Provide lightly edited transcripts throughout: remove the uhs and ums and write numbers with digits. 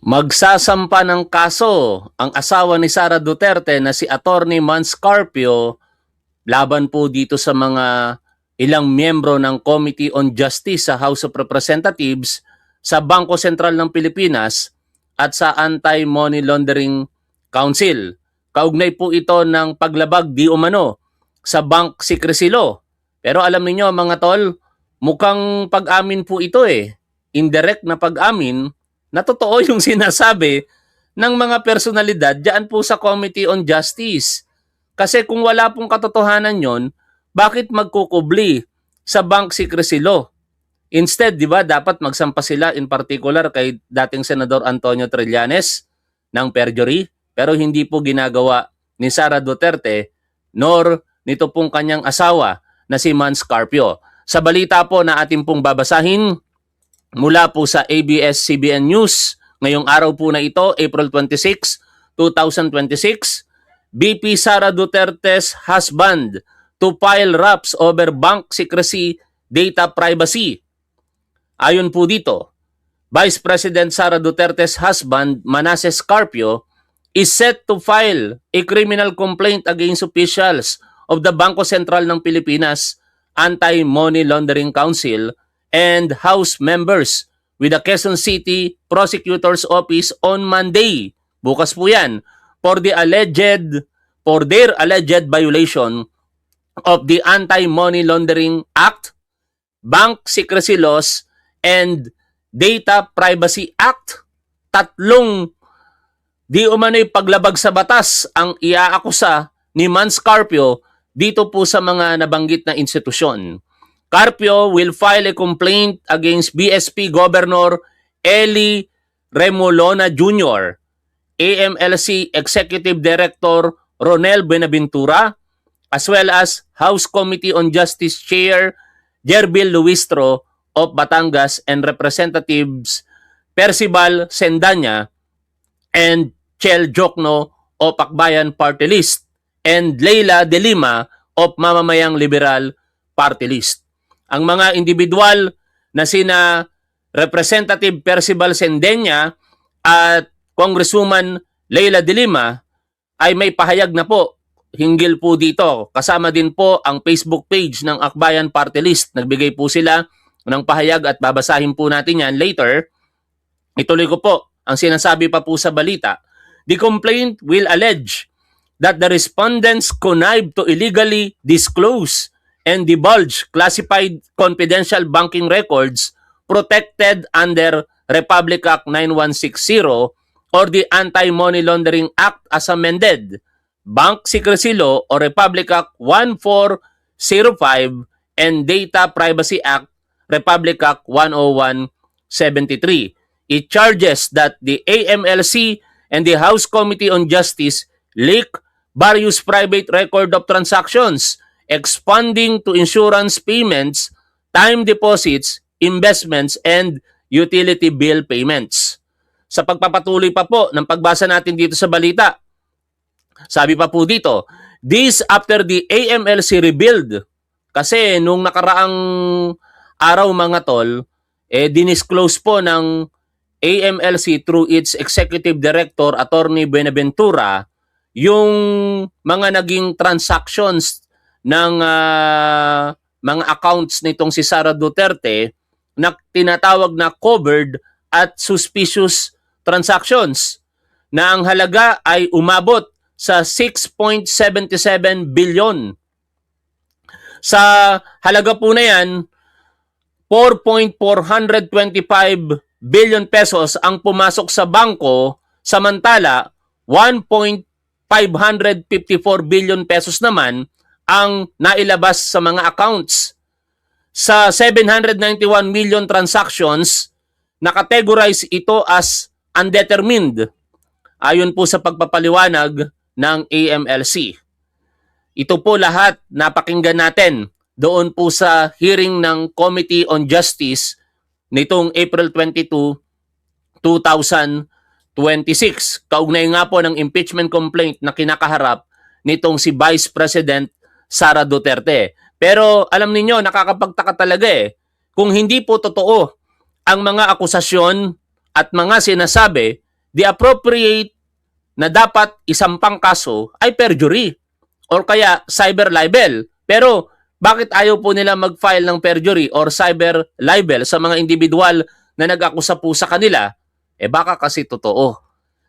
Magsasampa ng kaso ang asawa ni Sara Duterte na si Attorney Mans Carpio laban po dito sa mga ilang miyembro ng Committee on Justice sa House of Representatives, sa Bangko Sentral ng Pilipinas at sa Anti-Money Laundering Council. Kaugnay po ito ng paglabag di umano sa Bank Secrecy Law. Pero alam niyo mga tol, mukhang pag-amin po ito indirect na pag-amin na totoo yung sinasabi ng mga personalidad diyan po sa Committee on Justice. Kasi kung wala pong katotohanan yon, bakit magkukubli sa Bank Secrecy Law? Instead, di ba, dapat magsampa sila in particular kay dating Senador Antonio Trillanes ng perjury, pero hindi po ginagawa ni Sara Duterte nor nito pong kanyang asawa na si Mans Carpio. Sa balita po na ating pong babasahin mula po sa ABS-CBN News, ngayong araw po na ito, April 26, 2026, BP Sara Duterte's husband to file raps over bank secrecy data privacy. Ayon po dito, Vice President Sara Duterte's husband, Manasseh Carpio, is set to file a criminal complaint against officials of the Bangko Sentral ng Pilipinas, Anti-Money Laundering Council, and House members with the Quezon City Prosecutor's Office on Monday. Bukas po yan, for their alleged violation of the Anti-Money Laundering Act, Bank Secrecy Laws, and Data Privacy Act. Tatlong di umano'y paglabag sa batas ang iaakusa ni Mans Carpio dito po sa mga nabanggit na institusyon. Carpio will file a complaint against BSP Governor Eli Remolona Jr., AMLC Executive Director Ronel Buenaventura, as well as House Committee on Justice Chair Jerbil Luistro of Batangas and Representatives Percival Sendanya and Chel Jokno of Akbayan Party List and Leila de Lima of Mamamayang Liberal Party List. Ang mga individual na sina Representative Percival Sendanya at Congresswoman Leila de Lima ay may pahayag na po hinggil po dito. Kasama din po ang Facebook page ng Akbayan Party List. Nagbigay po sila ng pahayag at babasahin po natin yan later. Ituloy ko po ang sinasabi pa po sa balita. The complaint will allege that the respondents connived to illegally disclose and divulge classified confidential banking records protected under Republic Act 9160 or the Anti-Money Laundering Act as amended, Bank Secrecy Law or Republic Act 1405 and Data Privacy Act Republic Act 10173. It charges that the AMLC and the House Committee on Justice leak various private record of transactions expanding to insurance payments, time deposits, investments, and utility bill payments. Sa pagpapatuloy pa po ng pagbasa natin dito sa balita, sabi pa po dito, this after the AMLC revealed, kasi nung nakaraang araw mga tol, dinisclose po ng AMLC through its Executive Director, Attorney Buenaventura, yung mga naging transactions ng mga accounts nitong si Sara Duterte na tinatawag na covered at suspicious transactions na ang halaga ay umabot sa 6.77 billion. Sa halaga po na yan, 4.425 billion pesos ang pumasok sa bangko, samantala 1.554 billion pesos naman ang nailabas sa mga accounts. Sa 791 million transactions, nakategorize ito as undetermined ayon po sa pagpapaliwanag ng AMLC. Ito po lahat napakinggan natin doon po sa hearing ng Committee on Justice nitong April 22, 2026. Kaugnay nga po ng impeachment complaint na kinakaharap nitong si Vice President Sara Duterte. Pero alam niyo nakakapagtaka talaga kung hindi po totoo ang mga akusasyon at mga sinasabi the appropriate na dapat isampang kaso ay perjury or kaya cyber libel. Pero bakit ayaw po nila mag-file ng perjury or cyber libel sa mga individual na nag-akusa po sa kanila? Baka kasi totoo.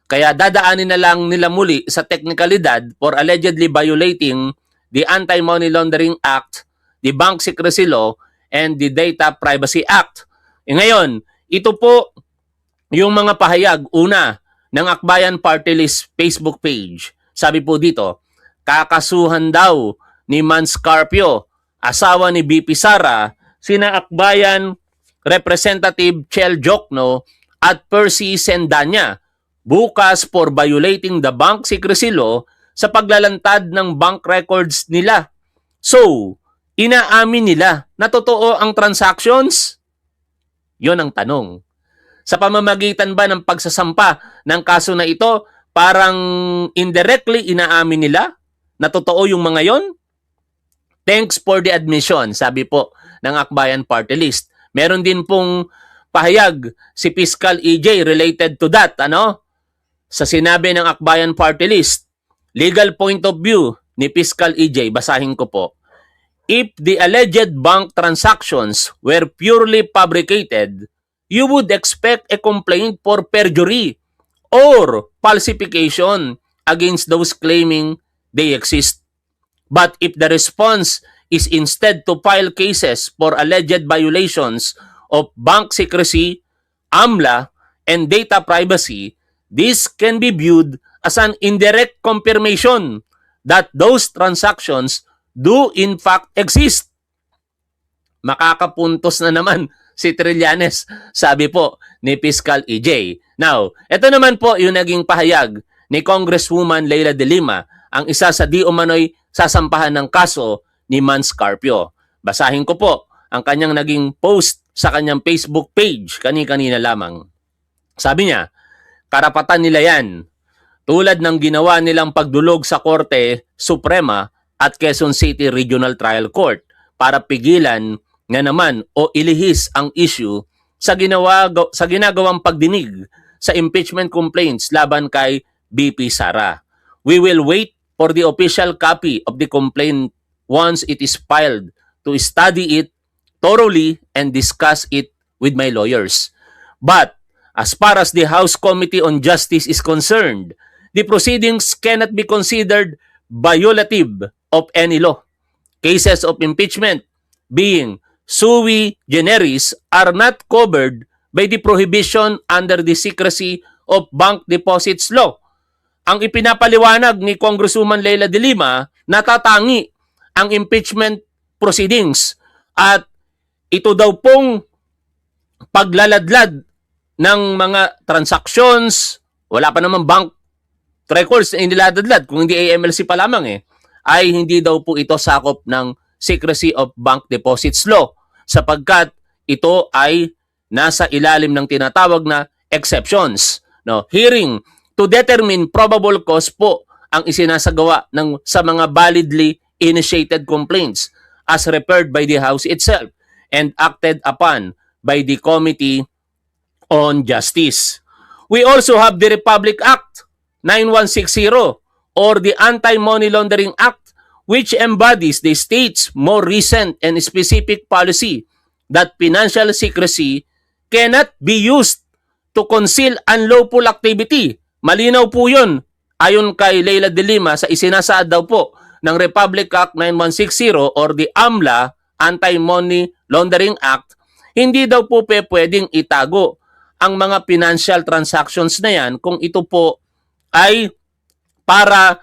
Kaya dadaanin na lang nila muli sa teknikalidad for allegedly violating the Anti-Money Laundering Act, the Bank Secrecy Law, and the Data Privacy Act. Ngayon, ito po yung mga pahayag, una, ng Akbayan Party List Facebook page. Sabi po dito, kakasuhan daw ni Mans Carpio, asawa ni BP Sara, sina Akbayan Representative Chel Jokno at Percy Sendanya bukas for violating the bank secrecy law sa paglalantad ng bank records nila. So, inaamin nila na totoo ang transactions? Yon ang tanong. Sa pamamagitan ba ng pagsasampa ng kaso na ito, parang indirectly inaamin nila na totoo yung mga yon? Thanks for the admission, sabi po ng Akbayan Party List. Meron din pong pahayag si Fiscal EJ related to that, Sa sinabi ng Akbayan Party List, legal point of view ni Fiscal EJ, basahin ko po. If the alleged bank transactions were purely fabricated, you would expect a complaint for perjury or falsification against those claiming they exist. But if the response is instead to file cases for alleged violations of bank secrecy, AMLA, and data privacy, this can be viewed as an indirect confirmation that those transactions do in fact exist. Makakapuntos na naman si Trillanes, sabi po ni Fiscal EJ. Now, ito naman po yung naging pahayag ni Congresswoman Leila de Lima, ang isa sa di umano'y sasampahan ng kaso ni Mans Carpio. Basahin ko po ang kanyang naging post sa kanyang Facebook page kani-kanina lamang. Sabi niya, karapatan nila yan, tulad ng ginawa nilang pagdulog sa Korte Suprema at Quezon City Regional Trial Court para pigilan nga naman o ilihis ang issue sa ginagawang pagdinig sa impeachment complaints laban kay BP Sara. We will wait for the official copy of the complaint once it is filed to study it thoroughly and discuss it with my lawyers. But as far as the House Committee on Justice is concerned, the proceedings cannot be considered violative of any law. Cases of impeachment being sui generis are not covered by the prohibition under the Secrecy of Bank Deposits Law. Ang ipinapaliwanag ni Congresswoman Leila de Lima, natatangi ang impeachment proceedings at ito daw pong paglaladlad ng mga transactions, wala pa naman bank records na iniladadlad, kung hindi AMLC pa lamang ay hindi daw po ito sakop ng Secrecy of Bank Deposits Law sapagkat ito ay nasa ilalim ng tinatawag na exceptions. Hearing to determine probable cause po ang isinasagawa sa mga validly initiated complaints as referred by the House itself and acted upon by the Committee on Justice. We also have the Republic Act 9160 or the Anti-Money Laundering Act, which embodies the state's more recent and specific policy that financial secrecy cannot be used to conceal unlawful activity. Malinaw po yun. Ayon kay Leila de Lima sa isinasaad daw po ng Republic Act 9160 or the AMLA, Anti-Money Laundering Act, hindi daw po pwedeng itago ang mga financial transactions na yan kung ito po ay para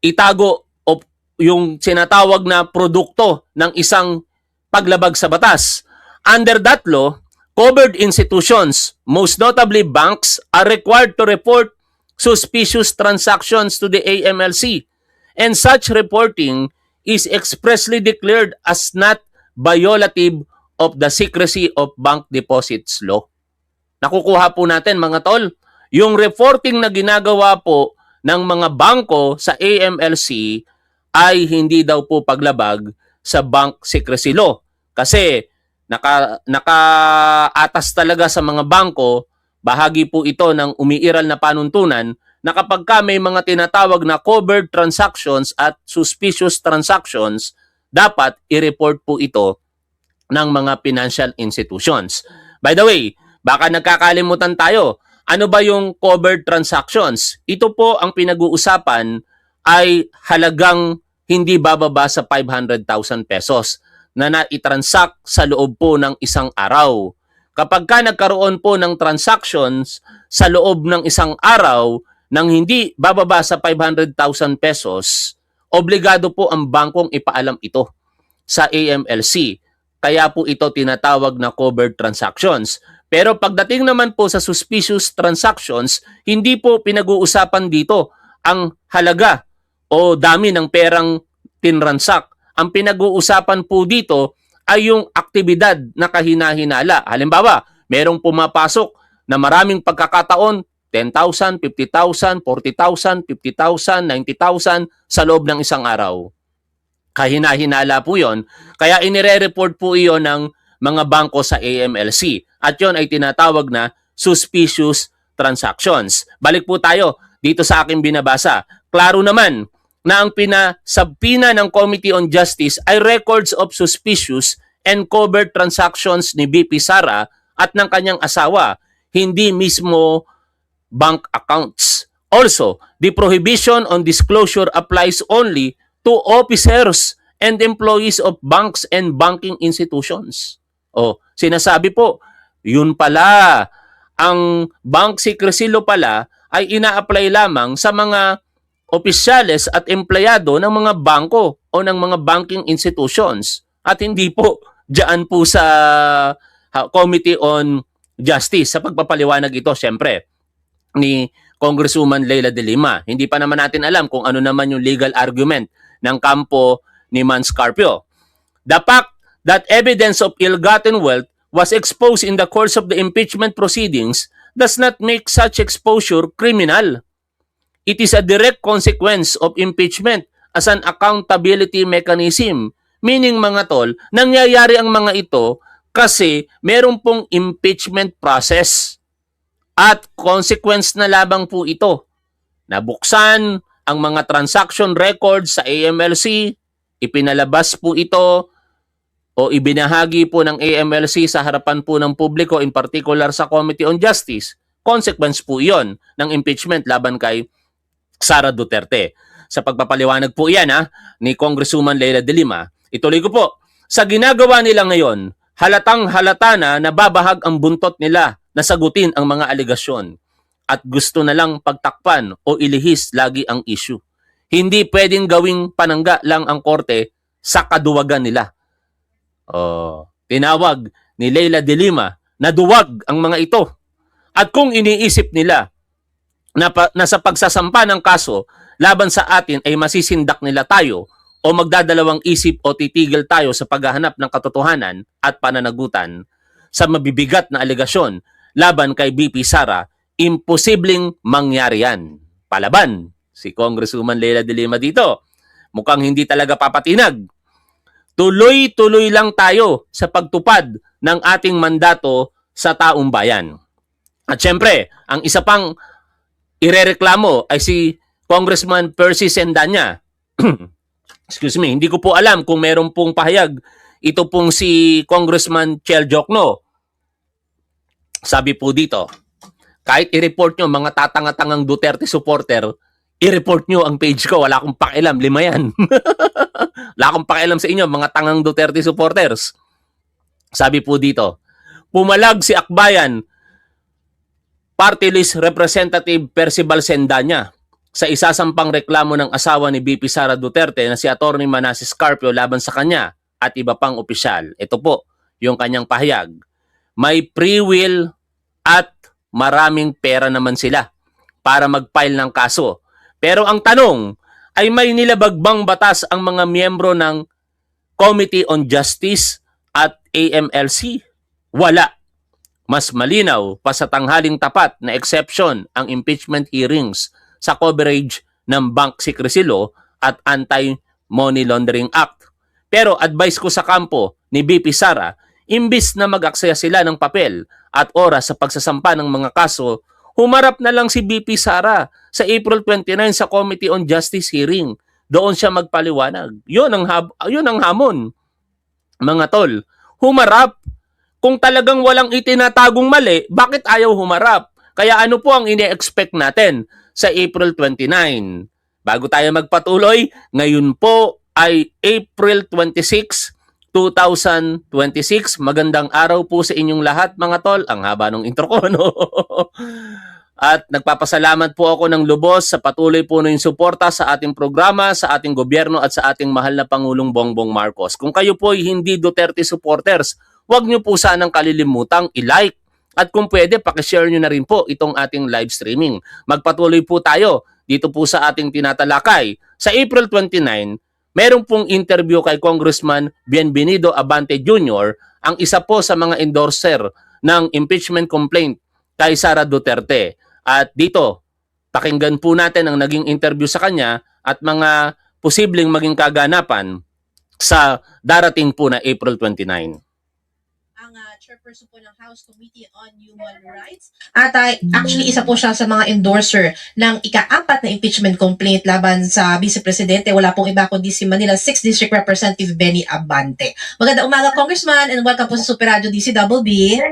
itago o yung sinatawag na produkto ng isang paglabag sa batas. Under that law, covered institutions, most notably banks, are required to report suspicious transactions to the AMLC, and such reporting is expressly declared as not violative of the Secrecy of Bank Deposits Law. Nakukuha po natin mga tol, yung reporting na ginagawa po ng mga bangko sa AMLC ay hindi daw po paglabag sa Bank Secrecy Law. Kasi nakaatas talaga sa mga bangko bahagi po ito ng umiiral na panuntunan na kapag ka may mga tinatawag na covered transactions at suspicious transactions, dapat i-report po ito ng mga financial institutions. By the way, baka nagkakalimutan tayo, ano ba yung covered transactions? Ito po ang pinag-uusapan ay halagang hindi bababa sa 500,000 pesos na naitransact sa loob po ng isang araw. Kapag ka nagkaroon po ng transactions sa loob ng isang araw nang hindi bababa sa 500,000 pesos, obligado po ang bangkong ipaalam ito sa AMLC. Kaya po ito tinatawag na covered transactions. Pero pagdating naman po sa suspicious transactions, hindi po pinag-uusapan dito ang halaga o dami ng perang tinransak. Ang pinag-uusapan po dito ay yung aktibidad na kahina-hinala. Halimbawa, merong pumapasok na maraming pagkakataon, 10,000, 50,000, 40,000, 50,000, 90,000 sa loob ng isang araw. Kahina-hinala po yon. Kaya inire-report po iyon ng mga bangko sa AMLC. At yon ay tinatawag na suspicious transactions. Balik po tayo dito sa aking binabasa. Klaro naman na ang pinasabpina ng Committee on Justice ay records of suspicious and covered transactions ni BP Sara at ng kanyang asawa, hindi mismo bank accounts. Also, the prohibition on disclosure applies only to officers and employees of banks and banking institutions. Sinasabi po, yun pala, ang bank secrecy law pala ay ina-apply lamang sa mga opisyales at empleyado ng mga bangko o ng mga banking institutions at hindi po diyan po sa Committee on Justice. Sa pagpapaliwanag ito, syempre, ni Congresswoman Leila de Lima. Hindi pa naman natin alam kung ano naman yung legal argument ng kampo ni Mans Carpio. The fact that evidence of ill-gotten wealth was exposed in the course of the impeachment proceedings does not make such exposure criminal. It is a direct consequence of impeachment as an accountability mechanism. Meaning mga tol, nangyayari ang mga ito kasi meron pong impeachment process at consequence na labang po ito. Nabuksan ang mga transaction records sa AMLC, ipinalabas po ito o ibinahagi po ng AMLC sa harapan po ng publiko, in particular sa Committee on Justice. Consequence po iyon ng impeachment laban kay Sara Duterte. Sa pagpapaliwanag po yan ni Congresswoman Leila de Lima, ituloy ko po, sa ginagawa nila ngayon, halatang halata na nababahag ang buntot nila na sagutin ang mga aligasyon at gusto na lang pagtakpan o ilihis lagi ang issue. Hindi pwedeng gawing panangga lang ang korte sa kaduwagan nila. Tinawag ni Leila de Lima na duwag ang mga ito. At kung iniisip nila na sa pagsasampa ng kaso laban sa atin ay masisindak nila tayo o magdadalawang isip o titigil tayo sa paghahanap ng katotohanan at pananagutan sa mabibigat na aligasyon laban kay BP Sara, imposibleng mangyari yan. Palaban si Congresswoman Leila de Lima dito. Mukhang hindi talaga papatinag. Tuloy-tuloy lang tayo sa pagtupad ng ating mandato sa taong bayan. At syempre, ang isa pang irereklamo ay si Congressman Percy Sendanya. Excuse me, hindi ko po alam kung meron pong pahayag ito pong si Congressman Chel Jokno. Sabi po dito, kahit i-report nyo mga tatanga-tangang Duterte supporter, i-report nyo ang page ko. Wala akong pakialam. 5 yan. Wala akong pakialam sa inyo, mga tangang Duterte supporters. Sabi po dito, pumalag si Akbayan Party List Representative Percival Sendanya sa isasampang reklamo ng asawa ni BP Sara Duterte na si Atty. Manasseh Carpio laban sa kanya at iba pang opisyal. Ito po yung kanyang pahayag. May free will at maraming pera naman sila para mag-file ng kaso. Pero ang tanong ay may nilabagbang batas ang mga miyembro ng Committee on Justice at AMLC? Wala. Mas malinaw pa sa tanghaling tapat na exception ang impeachment hearings sa coverage ng Bank Secrecy Law at Anti-Money Laundering Act. Pero advice ko sa kampo ni BP Sara, imbis na mag-aksaya sila ng papel at oras sa pagsasampa ng mga kaso, humarap na lang si VP Sara sa April 29 sa Committee on Justice hearing. Doon siya magpaliwanag. Yun ang hamon, mga tol. Humarap. Kung talagang walang itinatagong mali, bakit ayaw humarap? Kaya ano po ang ine-expect natin sa April 29? Bago tayo magpatuloy, ngayon po ay April 26, 2026. Magandang araw po sa inyong lahat, mga tol. Ang haba ng intro ko, no? At nagpapasalamat po ako ng lubos sa patuloy po ng suporta sa ating programa, sa ating gobyerno at sa ating mahal na Pangulong Bongbong Marcos. Kung kayo po ay hindi Duterte supporters, huwag nyo po sanang kalilimutang i-like at kung pwede, pakishare nyo na rin po itong ating live streaming. Magpatuloy po tayo dito po sa ating tinatalakay. Sa April 29, meron pong interview kay Congressman Bienvenido Abante Jr., ang isa po sa mga endorser ng impeachment complaint kay Sara Duterte. At dito, pakinggan po natin ang naging interview sa kanya at mga posibleng maging kaganapan sa darating po na April 29. Ang chairperson po ng House Committee on Human Rights. At actually, isa po siya sa mga endorser ng ika-4 na impeachment complaint laban sa Vice Presidente. Wala pong iba kundi si Manila 6th District Representative Benny Abante. Magandang umaga, Congressman, and welcome po sa Super Radio DCWB.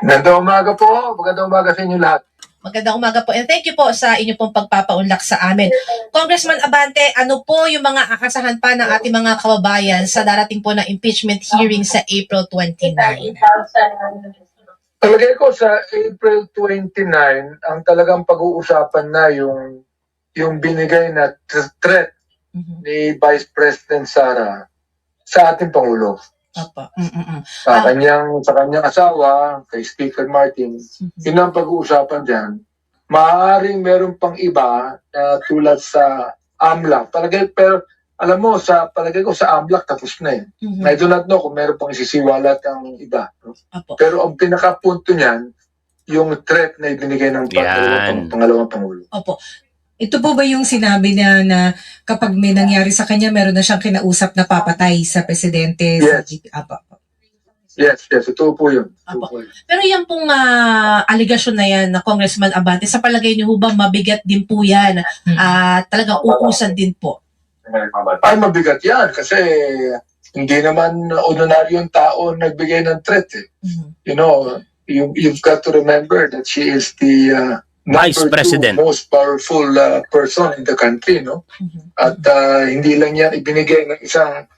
Magandang umaga po. Magandang umaga sa inyo lahat. Magandang umaga po, and thank you po sa inyo pong pagpapaunlak sa amin. Congressman Abante, ano po yung mga akasahan pa ng ating mga kababayan sa darating po na impeachment hearing sa April 29? Talagay ko sa April 29, ang talagang pag-uusapan na yung binigay na threat ni Vice President Sara sa ating Pangulo. Opo. Sa kanyang asawa, kay Speaker Martin, yun ang pag-uusapan dyan. Maaaring meron pang iba na tulad sa AMLAC. Pero alam mo, palagay ko sa AMLAC tapos na eh. I do not know kung meron pang isisiwalat ang iba. No? Pero ang pinakapunto niyan, yung threat na ibinigay ng pangalawang Pangulo. Opo. Ito po ba yung sinabi niya na kapag may nangyari sa kanya, meron na siyang kinausap na papatay sa presidente? Yes. Apo. Yes, ito po yun. Pero yan pong aligasyon na yan na Congressman Abante, sa palagay niyo ba mabigat din po yan? Talagang uusan din po? Ay, mabigat yan kasi hindi naman ordinaryong tao nagbigay ng threat eh. You know, you've got to remember that she is the Vice President, most powerful person in the country, no? At hindi lang yan ibinigay ng isang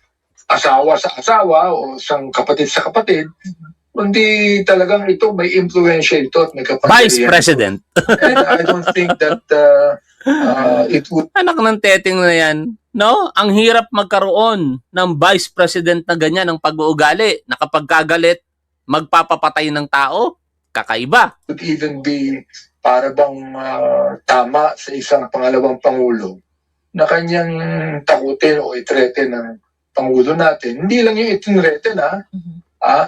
asawa sa asawa o isang kapatid sa kapatid, kundi talagang ito may influensya ito at may kapangyarihan. Vice President. And I don't think that it would... Anak ng teteng na yan. No? Ang hirap magkaroon ng Vice President na ganyan ng pag-uugali na kapag kagalit, magpapapatay ng tao. Kakaiba. Would even be para bang tama sa isang pangalawang Pangulo na kanyang takutin o itrete ng Pangulo natin. Hindi lang yung itinrete na,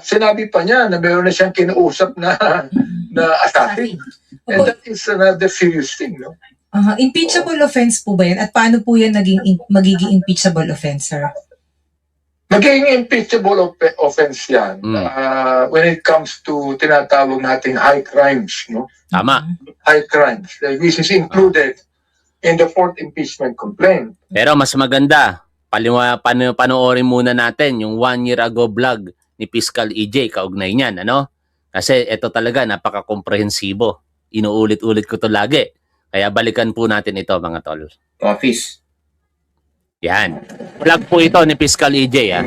sinabi pa niya na meron na siyang kinausap na assassin. And that is another serious thing, no? Impeachable offense po ba yan? At paano po yan magiging impeachable offense, sir? Magiging impeachable offense yan when it comes to tinatawag nating high crimes, no? Tama. High crimes, which is included in the 4th impeachment complaint. Pero mas maganda, panoorin muna natin yung 1 year ago vlog ni Fiscal EJ, kaugnay niyan, ano? Kasi ito talaga, napaka-komprehensibo. Inuulit-ulit ko to lagi. Kaya balikan po natin ito, mga tol. Office. Yan. Vlog po ito ni Fiscal EJ, ha?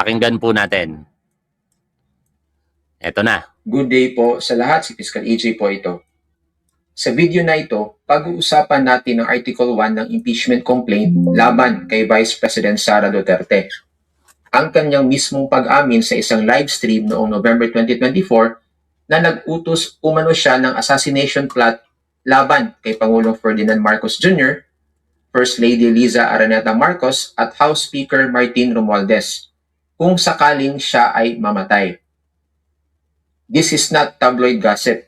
Pakinggan po natin. Ito na. Good day po sa lahat. Si Fiscal EJ po ito. Sa video na ito, pag-uusapan natin ang Article 1 ng impeachment complaint laban kay Vice President Sara Duterte. Ang kanyang mismong pag-amin sa isang live stream noong November 2024 na nag-utos umano siya ng assassination plot laban kay Pangulong Ferdinand Marcos Jr., First Lady Liza Araneta Marcos at House Speaker Martin Romualdez kung sakaling siya ay mamatay. This is not tabloid gossip.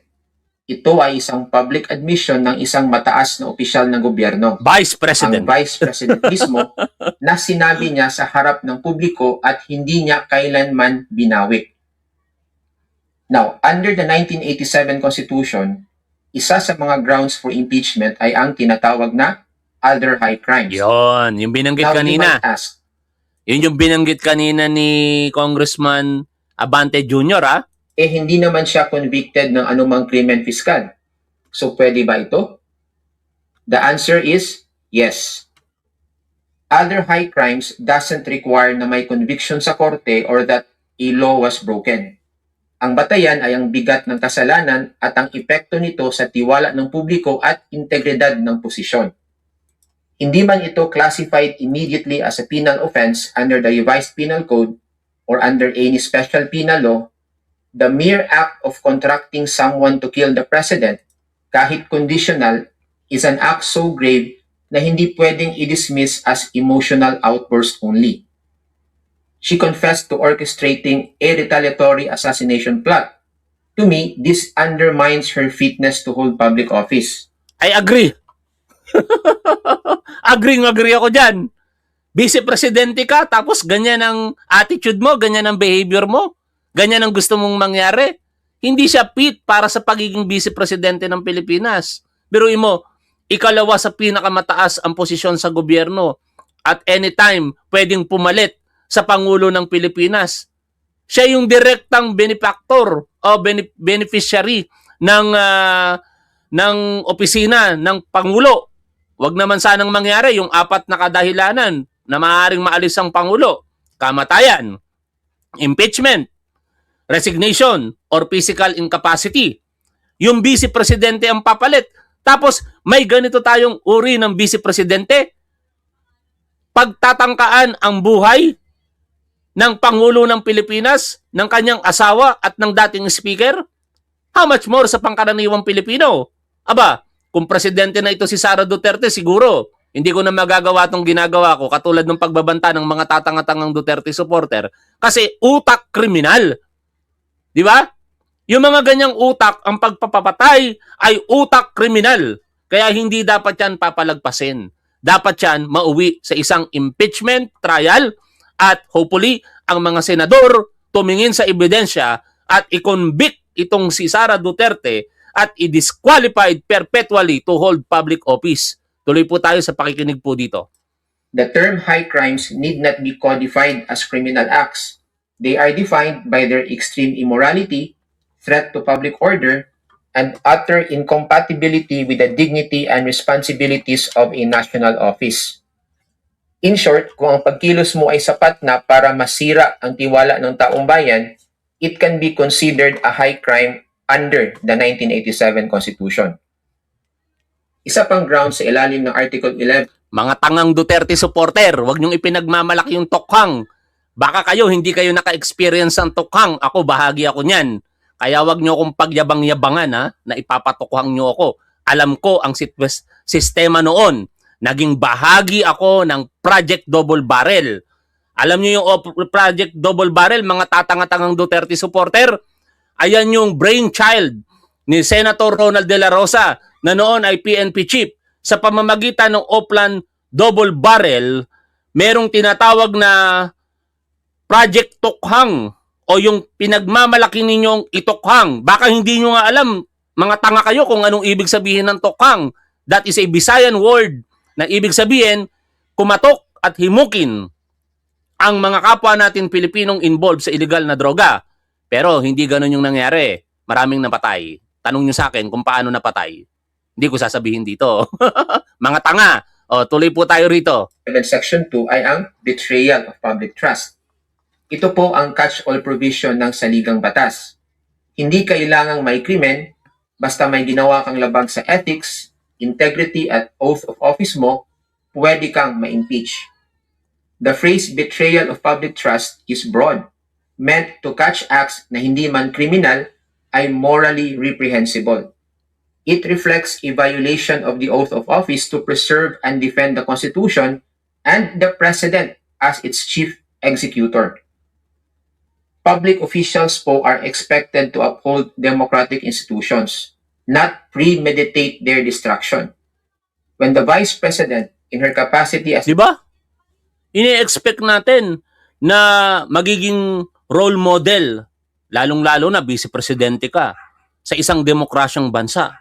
Ito ay isang public admission ng isang mataas na opisyal ng gobyerno. Vice President. Ang Vice President mismo na sinabi niya sa harap ng publiko at hindi niya kailanman binawi. Now, under the 1987 Constitution, isa sa mga grounds for impeachment ay ang tinatawag na other high crimes. Yon, yung binanggit Now, you kanina. might ask, Yun yung binanggit kanina ni Congressman Abante Jr., ah. hindi naman siya convicted ng anumang krimen fiskal. So, pwede ba ito? The answer is yes. Other high crimes doesn't require na may conviction sa korte or that a law was broken. Ang batayan ay ang bigat ng kasalanan at ang epekto nito sa tiwala ng publiko at integridad ng posisyon. Hindi man ito classified immediately as a penal offense under the revised penal code or under any special penal law, the mere act of contracting someone to kill the president, kahit conditional, is an act so grave na hindi pwedeng i-dismiss as emotional outburst only. She confessed to orchestrating a retaliatory assassination plot. To me, this undermines her fitness to hold public office. I agree. Agree ako dyan. Vice Presidente ka, tapos ganyan ang attitude mo, ganyan ang behavior mo, ganyan ang gusto mong mangyari. Hindi siya fit para sa pagiging Vice Presidente ng Pilipinas. Biruin mo, ikalawa sa pinakamataas ang posisyon sa gobyerno. At anytime, pwedeng pumalit sa Pangulo ng Pilipinas. Siya yung direktang benefactor o beneficiary ng opisina ng Pangulo. Wag naman sanang mangyari yung apat na kadahilanan na maaaring maalis ang Pangulo. Kamatayan, impeachment, resignation, or physical incapacity. Yung Vice Presidente ang papalit. Tapos may ganito tayong uri ng Vice Presidente. Pagtatangkaan ang buhay ng Pangulo ng Pilipinas, ng kanyang asawa at ng dating speaker? How much more sa pangkaraniwang Pilipino? Aba, kung presidente na ito si Sara Duterte, siguro, hindi ko na magagawa itong ginagawa ko katulad ng pagbabanta ng mga tatanga-tangang Duterte supporter kasi utak kriminal. Di ba? Yung mga ganyang utak, ang pagpapatay ay utak kriminal. Kaya hindi dapat yan papalagpasin. Dapat yan mauwi sa isang impeachment trial at hopefully ang mga senador tumingin sa ebidensya at i-convict itong si Sara Duterte at i-disqualified perpetually to hold public office. Tuloy po tayo sa pakikinig po dito. The term high crimes need not be codified as criminal acts. They are defined by their extreme immorality, threat to public order, and utter incompatibility with the dignity and responsibilities of a national office. In short, kung ang pagkilos mo ay sapat na para masira ang tiwala ng taong bayan, it can be considered a high crime under the 1987 Constitution. Isa pang ground sa ilalim ng Article 11 Mga tangang Duterte supporter, huwag niyong ipinagmamalaki yung tokhang. Baka kayo, hindi kayo naka-experience ng tokhang. Ako, bahagi ako niyan. Kaya huwag niyo akong pagyabang-yabangan na ipapatokhang niyo ako. Alam ko ang sistema noon. Naging bahagi ako ng Project Double Barrel. Alam niyo yung Project Double Barrel, mga tatanga-tangang Duterte supporter? Ayan yung brainchild ni Senator Ronald De La Rosa na noon ay PNP chief. Sa pamamagitan ng Oplan Double Barrel, merong tinatawag na Project Tokhang o yung pinagmamalaki ninyong itokhang. Baka hindi nyo nga alam, mga tanga kayo kung anong ibig sabihin ng tokhang. That is a Visayan word na ibig sabihin, kumatok at himukin ang mga kapwa natin Pilipinong involved sa illegal na droga. Pero hindi ganun yung nangyari. Maraming napatay. Tanong nyo sa akin kung paano napatay. Hindi ko sasabihin dito. Mga tanga. O, tuloy po tayo rito. Section 2 ay ang betrayal of public trust. Ito po ang catch-all provision ng saligang batas. Hindi kailangang may krimen, basta may ginawa kang labag sa ethics, integrity at oath of office mo, pwede kang ma-impeach. The phrase betrayal of public trust is broad, meant to catch acts na hindi man kriminal ay morally reprehensible. It reflects a violation of the oath of office to preserve and defend the Constitution and the President as its chief executor. Public officials po are expected to uphold democratic institutions, not premeditate their destruction. When the Vice President, in her capacity as Di ba? Ini-expect natin na magiging role model Lalong-lalo na vice-presidente ka sa isang demokrasyang bansa.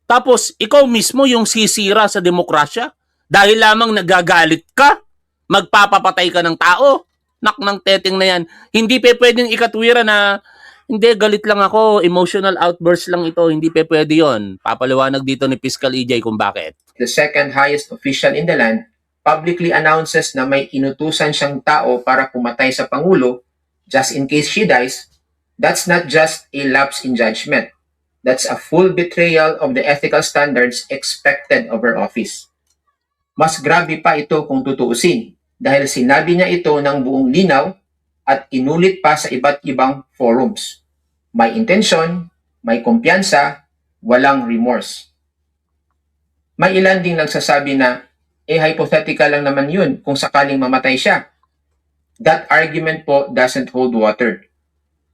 Tapos, ikaw mismo yung sisira sa demokrasya dahil lamang nagagalit ka, magpapapatay ka ng tao. Nak ng teteng na yan. Hindi pa pwedeng ikatwira na, hindi, galit lang ako, emotional outburst lang ito, hindi pa pwede yun. Papaliwanag dito ni Fiscal EJ kung bakit. The second highest official in the land, publicly announces na may inutusan siyang tao para pumatay sa Pangulo just in case she dies. That's not just a lapse in judgment. That's a full betrayal of the ethical standards expected of her office. Mas grabe pa ito kung tutuusin dahil sinabi niya ito ng buong linaw at inulit pa sa iba't ibang forums. May intensyon, may kumpiyansa, walang remorse. May ilan ding nagsasabi na, hypothetical lang naman yun kung sakaling mamatay siya. That argument po doesn't hold water.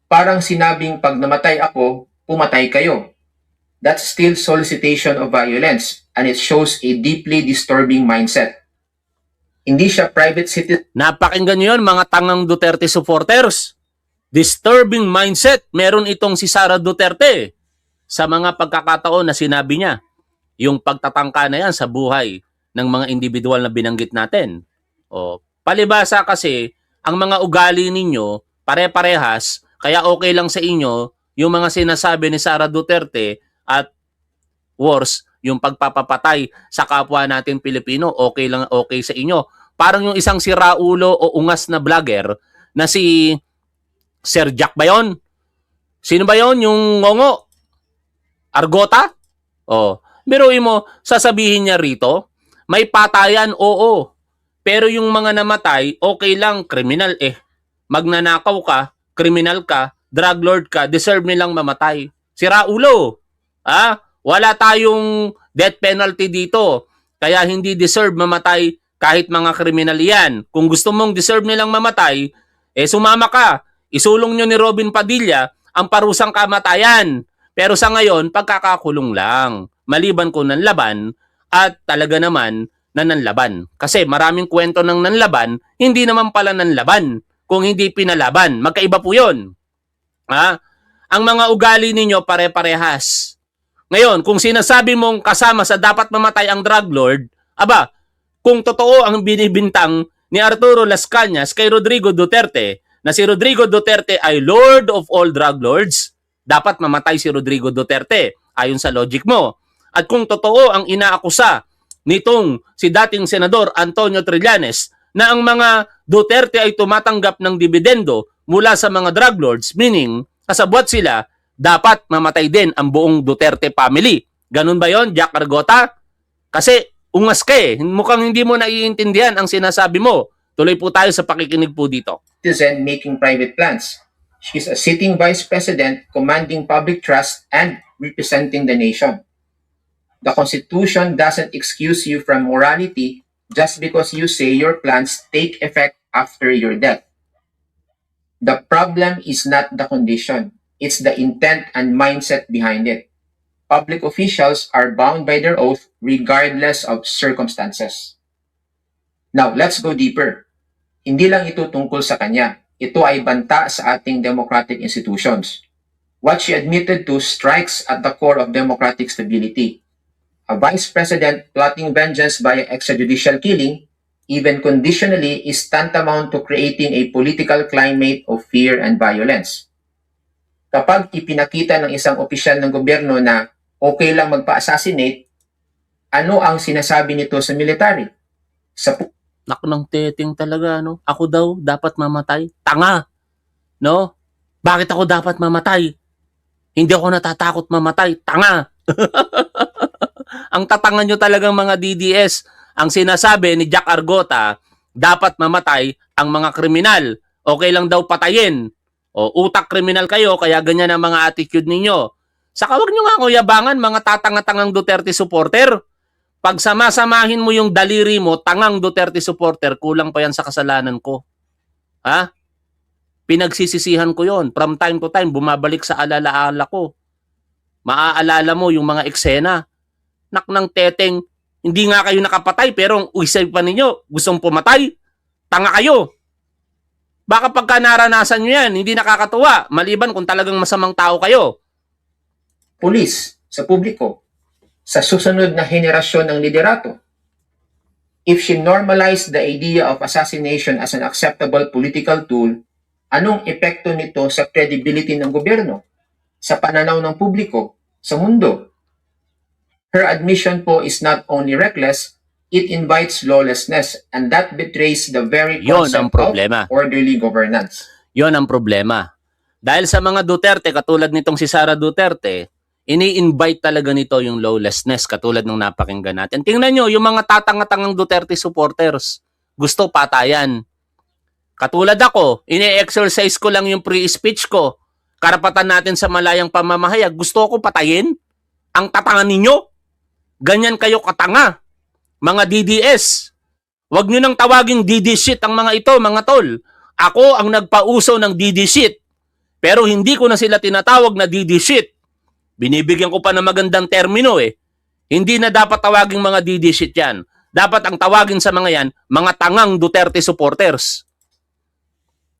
Parang sinabing pag namatay ako, pumatay kayo. That's still solicitation of violence and it shows a deeply disturbing mindset. Hindi siya private citizen. Napakinggan nyo yun, mga tangang Duterte supporters. Disturbing mindset. Meron itong si Sara Duterte sa mga pagkakataon na sinabi niya. Yung pagtatangka na yan sa buhay ng mga individual na binanggit natin. O, palibasa kasi, ang mga ugali ninyo, pare-parehas, kaya okay lang sa inyo yung mga sinasabi ni Sara Duterte at worse, yung pagpapapatay sa kapwa natin Pilipino, okay lang, okay sa inyo. Parang yung isang si Raulo o ungas na vlogger na si Sir Jack ba yun? Sino ba yun? Yung ngongo? Argota? Oh, biruin mo, sasabihin niya rito, may patayan, oo. Pero yung mga namatay, okay lang, kriminal eh. Magnanakaw ka, kriminal ka, drug lord ka, deserve nilang mamatay. Si Raulo, wala tayong death penalty dito. Kaya hindi deserve mamatay kahit mga kriminal yan. Kung gusto mong deserve nilang mamatay, sumama ka. Isulong nyo ni Robin Padilla ang parusang kamatayan. Pero sa ngayon, pagkakakulong lang. Maliban kung nanlaban at talaga naman na nanlaban. Kasi maraming kwento ng nanlaban, hindi naman pala nanlaban kung hindi pinalaban. Magkaiba po yun. Ang mga ugali ninyo pare-parehas. Ngayon, kung sinasabi mong kasama sa dapat mamatay ang drug lord, kung totoo ang binibintang ni Arturo Las Cañas kay Rodrigo Duterte, na si Rodrigo Duterte ay Lord of all drug lords, dapat mamatay si Rodrigo Duterte, ayon sa logic mo. At kung totoo ang inaakusa nitong si dating Senador Antonio Trillanes na ang mga Duterte ay tumatanggap ng dividendo mula sa mga drug lords, meaning kasabwat sila, dapat mamatay din ang buong Duterte family. Ganun ba yon, Jack Argota? Kasi ungas ka eh. Mukhang hindi mo naiintindihan ang sinasabi mo. Tuloy po tayo sa pakikinig po dito. Citizen making private plans. She's a sitting vice president commanding public trust and representing the nation. The Constitution doesn't excuse you from morality just because you say your plans take effect after your death. The problem is not the condition. It's the intent and mindset behind it. Public officials are bound by their oath regardless of circumstances. Now, let's go deeper. Hindi lang ito tungkol sa kanya. Ito ay banta sa ating democratic institutions. What she admitted to strikes at the core of democratic stability. A vice president plotting vengeance by extrajudicial killing, even conditionally, is tantamount to creating a political climate of fear and violence. Kapag ipinakita ng isang opisyal ng gobyerno na okay lang magpa-assassinate, ano ang sinasabi nito sa military? Naku ng teteng talaga, no? Ako daw dapat mamatay. Tanga! No? Bakit ako dapat mamatay? Hindi ako natatakot mamatay. Tanga! Ang tatangan nyo talagang mga DDS. Ang sinasabi ni Jack Argota, dapat mamatay ang mga kriminal. Okay lang daw patayin. O utak kriminal kayo, kaya ganyan ang mga attitude ninyo. Saka wag nyo nga ako yabangan, mga tatanga-tangang Duterte supporter. Pag sama-samahin mo yung daliri mo, tangang Duterte supporter, kulang pa yan sa kasalanan ko. Pinagsisisihan ko yon. From time to time, bumabalik sa alala-ala ko. Maaalala mo yung mga eksena. Nak ng teteng, hindi nga kayo nakapatay, pero ang isip pa ninyo, gustong pumatay. Tanga kayo. Baka pagka naranasan nyo yan, hindi nakakatuwa. Maliban kung talagang masamang tao kayo. Pulis, sa publiko, sa susunod na henerasyon ng liderato. If she normalized the idea of assassination as an acceptable political tool, anong epekto nito sa credibility ng gobyerno, sa pananaw ng publiko, sa mundo? Her admission po is not only reckless, it invites lawlessness, and that betrays the very Yon ang concept of problema. orderly governance. Yon ang problema. Dahil sa mga Duterte, katulad nitong si Sara Duterte, ini-invite talaga nito yung lawlessness katulad ng napakinggan natin. Tingnan nyo, yung mga tatanga-tangang Duterte supporters, gusto patayan. Katulad ako, ini-exercise ko lang yung free speech ko. Karapatan natin sa malayang pamamahayag, gusto ko patayin? Ang tatanga ninyo? Ganyan kayo katanga. Mga DDS. Huwag nyo nang tawaging DD shit ang mga ito, mga tol. Ako ang nagpauso ng DD shit. Pero hindi ko na sila tinatawag na DD shit. Binibigyan ko pa ng magandang termino eh. Hindi na dapat tawaging mga DD shit yan. Dapat ang tawagin sa mga yan, mga tangang Duterte supporters.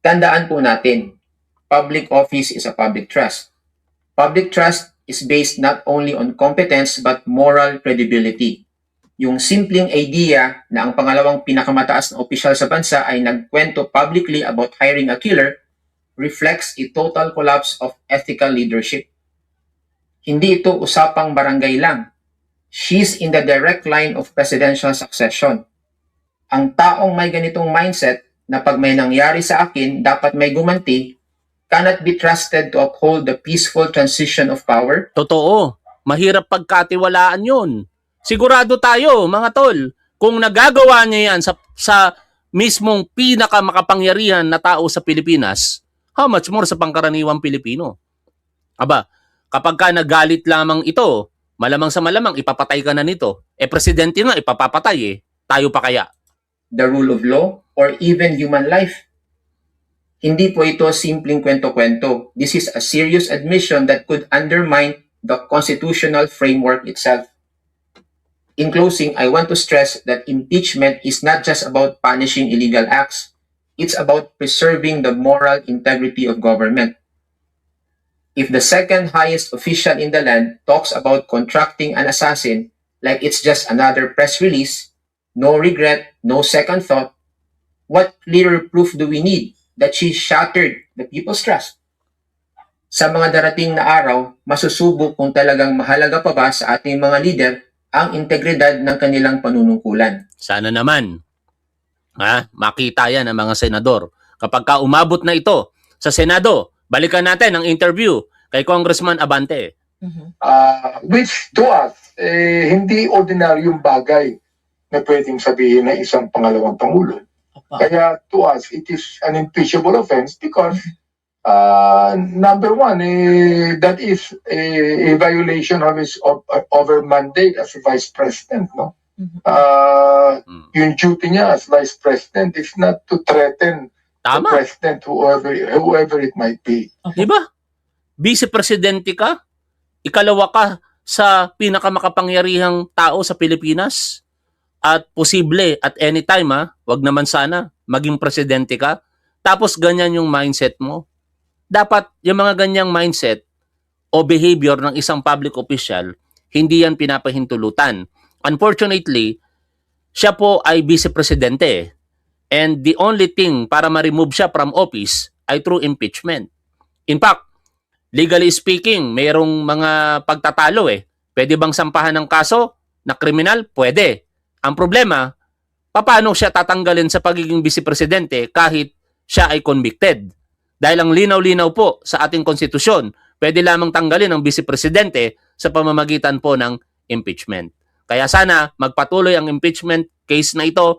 Tandaan po natin, public office is a public trust. Public trust is based not only on competence but moral credibility. Yung simpleng idea na ang pangalawang pinakamataas na opisyal sa bansa ay nagkwento publicly about hiring a killer reflects a total collapse of ethical leadership. Hindi ito usapang barangay lang. She's in the direct line of presidential succession. Ang taong may ganitong mindset na pag may nangyari sa akin, dapat may gumanti, cannot be trusted to uphold the peaceful transition of power. Totoo, mahirap pagkatiwalaan yun. Sigurado tayo, mga tol, kung nagagawa niya yan sa mismong pinakamakapangyarihan na tao sa Pilipinas, how much more sa pangkaraniwang Pilipino? Aba, kapag ka nagalit lamang ito, malamang sa malamang ipapatay ka na nito. Presidente nga ipapapatay eh. Tayo pa kaya? The rule of law, or even human life. Hindi po ito simpleng kwento-kwento. This is a serious admission that could undermine the constitutional framework itself. In closing, I want to stress that impeachment is not just about punishing illegal acts. It's about preserving the moral integrity of government. If the second highest official in the land talks about contracting an assassin like it's just another press release, no regret, no second thought, what clearer proof do we need that she shattered the people's trust? Sa mga darating na araw, masusubok kung talagang mahalaga pa ba sa ating mga leader ang integridad ng kanilang panunungkulan. Sana naman. Makita yan ng mga senador. Kapag ka umabot na ito sa Senado, balikan natin ang interview kay Congressman Abante. Which to us, hindi ordinaryong bagay na pwedeng sabihin ng isang pangalawang Pangulo. Kaya to us, it is an impeachable offense because number one, that is a violation of his over mandate as Vice President. No? Yung duty niya as Vice President is not to threaten the Tama. President, whoever it might be. Diba? Vice Presidente ka, ikalawa ka sa pinakamakapangyarihang tao sa Pilipinas, at posible at any time, wag naman sana, maging presidente ka, tapos ganyan yung mindset mo. Dapat yung mga ganyang mindset o behavior ng isang public official, hindi yan pinapahintulutan. Unfortunately, siya po ay vice presidente, and the only thing para ma-remove siya from office ay through impeachment. In fact, legally speaking, mayroong mga pagtatalo eh. Pwede bang sampahan ng kaso na kriminal? Pwede. Ang problema, paano siya tatanggalin sa pagiging vice-presidente kahit siya ay convicted? Dahil ang linaw-linaw po sa ating konstitusyon, pwede lamang tanggalin ang vice-presidente sa pamamagitan po ng impeachment. Kaya sana magpatuloy ang impeachment case na ito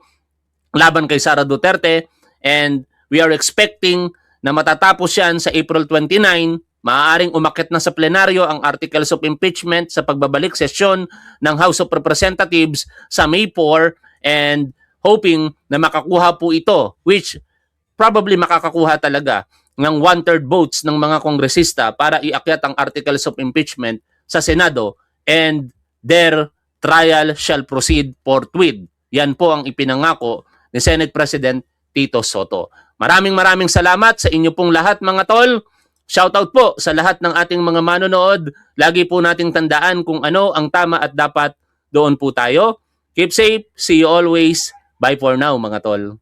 laban kay Sara Duterte, and we are expecting na matatapos yan sa April 29. Maaaring umakyat na sa plenaryo ang articles of impeachment sa pagbabalik sesyon ng House of Representatives sa May 4, and hoping na makakuha po ito, which probably makakakuha talaga ng 1/3 votes ng mga kongresista para iakyat ang articles of impeachment sa Senado, and their trial shall proceed forthwith. Yan po ang ipinangako ni Senate President Tito Soto. Maraming salamat sa inyo pong lahat mga tol. Shoutout po sa lahat ng ating mga manonood. Lagi po nating tandaan kung ano ang tama at dapat, doon po tayo. Keep safe. See you always. Bye for now mga tol.